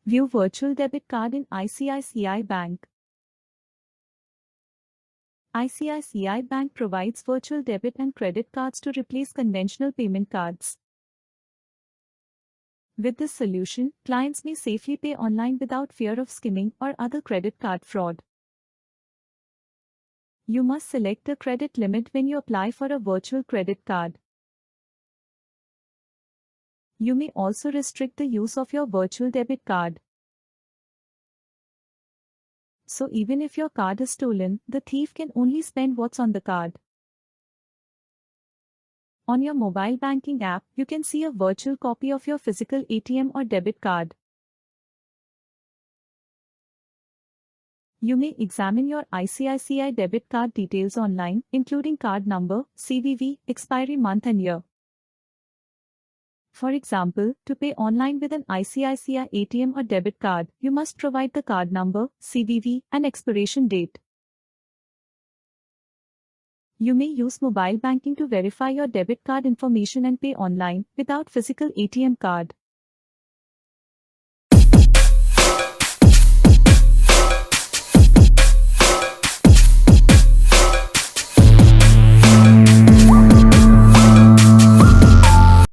View virtual debit card in ICICI Bank. ICICI Bank provides virtual debit and credit cards to replace conventional payment cards. With this solution, clients may safely pay online without fear of skimming or other credit card fraud. You must select the credit limit when you apply for a virtual credit card. You may also restrict the use of your virtual debit card. So even if your card is stolen, the thief can only spend what's on the card. On your mobile banking app, you can see a virtual copy of your physical ATM or debit card. You may examine your ICICI debit card details online, including card number, CVV, expiry month and year. For example, to pay online with an ICICI ATM or debit card, you must provide the card number, CVV, and expiration date. You may use mobile banking to verify your debit card information and pay online without physical ATM card.